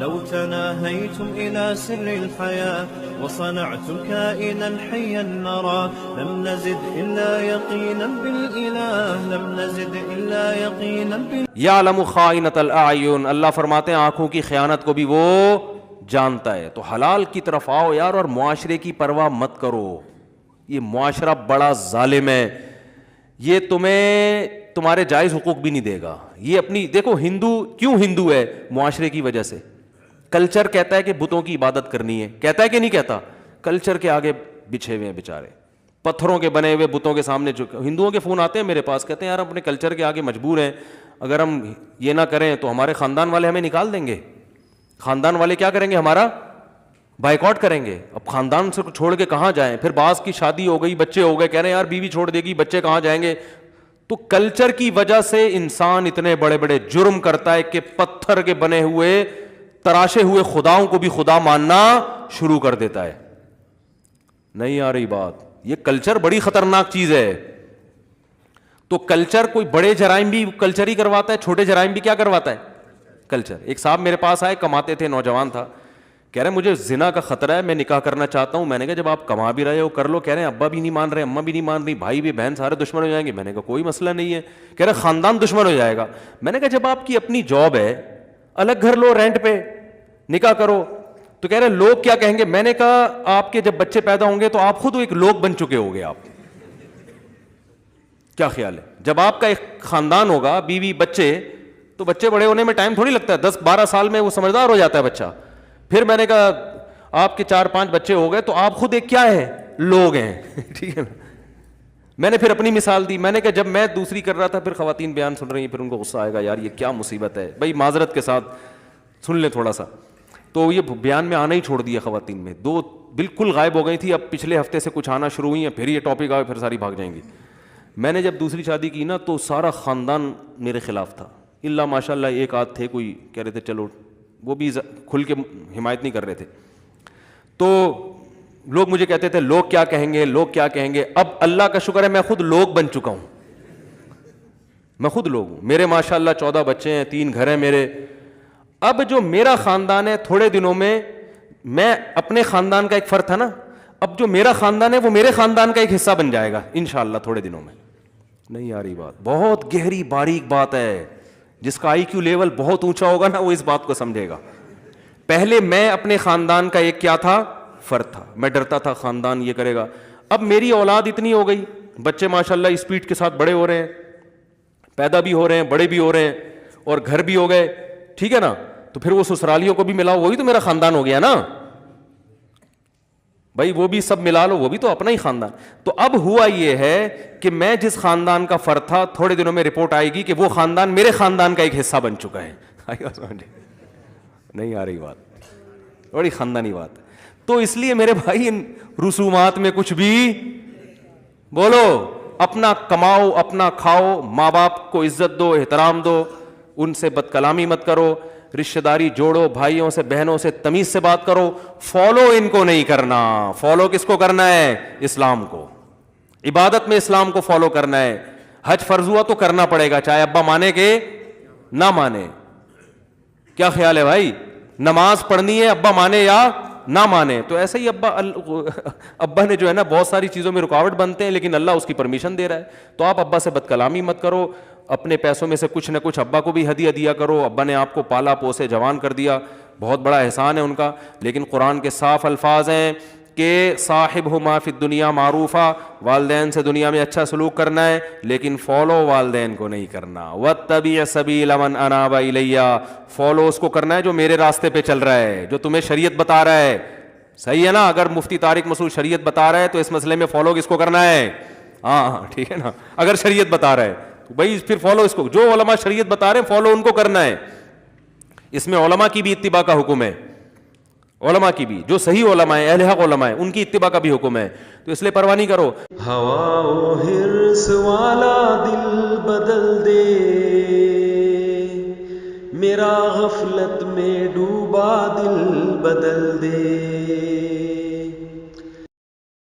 لو تناهيتم إلى سر الحياة وصنعتم كائنا حيا نرى لم نزد إلا يقينا بالإله لم نزد إلا يقينا یعلم خائنۃ الاعین، اللہ فرماتے ہیں آنکھوں کی خیانت کو بھی وہ جانتا ہے. تو حلال کی طرف آؤ یار، اور معاشرے کی پرواہ مت کرو. یہ معاشرہ بڑا ظالم ہے، یہ تمہیں تمہارے جائز حقوق بھی نہیں دے گا. یہ اپنی دیکھو، ہندو کیوں ہندو ہے؟ معاشرے کی وجہ سے. کلچر کہتا ہے کہ بتوں کی عبادت کرنی ہے، کہتا ہے کہ نہیں کہتا؟ کلچر کے آگے بچھے ہوئے ہیں بیچارے، پتھروں کے بنے ہوئے بتوں کے سامنے. ہندوؤں کے فون آتے ہیں میرے پاس، کہتے ہیں یار اپنے کلچر کے آگے مجبور ہیں، اگر ہم یہ نہ کریں تو ہمارے خاندان والے ہمیں نکال دیں گے. خاندان والے کیا کریں گے؟ ہمارا بائیکاٹ کریں گے. اب خاندان سے چھوڑ کے کہاں جائیں؟ پھر بعض کی شادی ہو گئی، بچے ہو گئے، کہہ رہے ہیں یار بیوی چھوڑ دے گی، بچے کہاں جائیں گے؟ تو کلچر کی وجہ سے انسان اتنے بڑے بڑے جرم کرتا ہے کہ پتھر کے بنے ہوئے تراشے ہوئے خداؤں کو بھی خدا ماننا شروع کر دیتا ہے. نہیں آ رہی بات؟ یہ کلچر بڑی خطرناک چیز ہے. تو کلچر کوئی بڑے جرائم بھی کلچر ہی کرواتا ہے، چھوٹے جرائم بھی کیا کرواتا ہے؟ کلچر. ایک صاحب میرے پاس آئے، کماتے تھے، نوجوان تھا، کہہ رہے ہیں مجھے زنا کا خطرہ ہے، میں نکاح کرنا چاہتا ہوں. میں نے کہا جب آپ کما بھی رہے ہو کر لو. کہہ رہے ہیں ابا بھی نہیں مان رہے، اماں بھی نہیں مان رہی، بھائی بھی، بہن سارے دشمن ہو جائیں گے. میں نے کہا کوئی مسئلہ نہیں ہے. کہہ رہے خاندان دشمن ہو جائے گا. میں نے کہا جب آپ کی اپنی جاب ہے، الگ گھر لو رینٹ پہ، نکاح کرو. تو کہہ رہے لوگ کیا کہیں گے. میں نے کہا آپ کے جب بچے پیدا ہوں گے تو آپ خود ایک لوگ بن چکے ہوگے. آپ کیا خیال ہے؟ جب آپ کا ایک خاندان ہوگا، بیوی بچے، تو بچے بڑے ہونے میں ٹائم تھوڑی لگتا ہے، 10-12 سال میں وہ سمجھدار ہو جاتا ہے بچہ. پھر میں نے کہا آپ کے 4-5 بچے ہو گئے تو آپ خود ایک کیا ہے؟ لوگ ہیں. ٹھیک ہے نا. میں نے پھر اپنی مثال دی. میں نے کہا جب میں دوسری کر رہا تھا، پھر خواتین بیان سن رہی ہیں، پھر ان کو غصہ آئے گا یار یہ کیا مصیبت ہے. بھائی معذرت کے ساتھ سن لیں تھوڑا سا. تو یہ بیان میں آنا ہی چھوڑ دیا خواتین میں. 2 بالکل غائب ہو گئی تھی، اب پچھلے ہفتے سے کچھ آنا شروع ہوئی ہیں، پھر یہ ٹاپک آئے پھر ساری بھاگ جائیں گی. میں نے جب دوسری شادی کی نا تو سارا خاندان میرے خلاف تھا، اللہ ماشاء اللہ ایک آدھ تھے کوئی کہہ رہے تھے چلو، وہ بھی کھل کے حمایت نہیں کر رہے تھے. تو لوگ مجھے کہتے تھے لوگ کیا کہیں گے، لوگ کیا کہیں گے. اب اللہ کا شکر ہے میں خود لوگ بن چکا ہوں. میں خود لوگ ہوں. میرے ماشاء اللہ 14 بچے ہیں، 3 گھر ہیں میرے. اب جو میرا خاندان ہے، تھوڑے دنوں میں میں اپنے خاندان کا ایک فرد تھا نا، اب جو میرا خاندان ہے وہ میرے خاندان کا ایک حصہ بن جائے گا انشاءاللہ تھوڑے دنوں میں. نہیں آ رہی بات؟ بہت گہری باریک بات ہے. جس کا آئی کیو لیول بہت اونچا ہوگا نا وہ اس بات کو سمجھے گا. پہلے میں اپنے خاندان کا ایک کیا تھا؟ فرد تھا. میں ڈرتا تھا خاندان یہ کرے گا. اب میری اولاد اتنی ہو گئی، بچے ماشاءاللہ اسپیڈ کے ساتھ بڑے ہو رہے ہیں، پیدا بھی ہو رہے ہیں، بڑے بھی ہو رہے ہیں، اور گھر بھی ہو گئے. ٹھیک ہے نا. تو پھر وہ سسرالیوں کو بھی ملاؤ، وہی تو میرا خاندان ہو گیا نا بھائی. وہ بھی سب ملا لو، وہ بھی تو اپنا ہی خاندان. تو اب ہوا یہ ہے کہ میں جس خاندان کا فرد تھا، تھوڑے دنوں میں رپورٹ آئے گی کہ وہ خاندان میرے خاندان کا ایک حصہ بن چکا ہے. نہیں آ رہی بات؟ بڑی خاندانی بات. تو اس لیے میرے بھائی ان رسومات میں کچھ بھی بولو، اپنا کماؤ، اپنا کھاؤ، ماں باپ کو عزت دو، احترام دو، ان سے بد کلامی مت کرو، رشتہ داری جوڑو، بھائیوں سے بہنوں سے تمیز سے بات کرو. فالو ان کو نہیں کرنا. فالو کس کو کرنا ہے؟ اسلام کو. عبادت میں اسلام کو فالو کرنا ہے. حج فرض ہوا تو کرنا پڑے گا، چاہے ابا مانے کہ نہ مانے. کیا خیال ہے بھائی؟ نماز پڑھنی ہے ابا مانے یا نہ مانے. تو ایسے ہی ابا نے جو ہے نا بہت ساری چیزوں میں رکاوٹ بنتے ہیں، لیکن اللہ اس کی پرمیشن دے رہا ہے. تو آپ ابا سے بد کلامی مت کرو. اپنے پیسوں میں سے کچھ نہ کچھ ابا کو بھی ہدیہ دیا کرو. ابا نے آپ کو پالا پوسے جوان کر دیا، بہت بڑا احسان ہے ان کا. لیکن قرآن کے صاف الفاظ ہیں کہ صاحبہما فی الدنیا معروفا، والدین سے دنیا میں اچھا سلوک کرنا ہے، لیکن فالو والدین کو نہیں کرنا. واتبع سبیل من اناب الی، فالو اس کو کرنا ہے جو میرے راستے پہ چل رہا ہے، جو تمہیں شریعت بتا رہا ہے. صحیح ہے نا؟ اگر مفتی طارق مسعود شریعت بتا رہا ہے تو اس مسئلے میں فالو کس کو کرنا ہے؟ ہاں ٹھیک ہے نا. اگر شریعت بتا رہا ہے تو بھائی پھر فالو اس کو. جو علماء شریعت بتا رہے ہیں فالو ان کو کرنا ہے. اس میں علماء کی بھی اتباع کا حکم ہے، علماء کی بھی، جو صحیح علماء ہیں، اہل حق علماء ہیں، ان کی اتباع کا بھی حکم ہے. تو اس لیے پرواہ نہیں کرو. ہوا و حرص والا دل بدل دے، میرا غفلت میں ڈوبا دل بدل دے.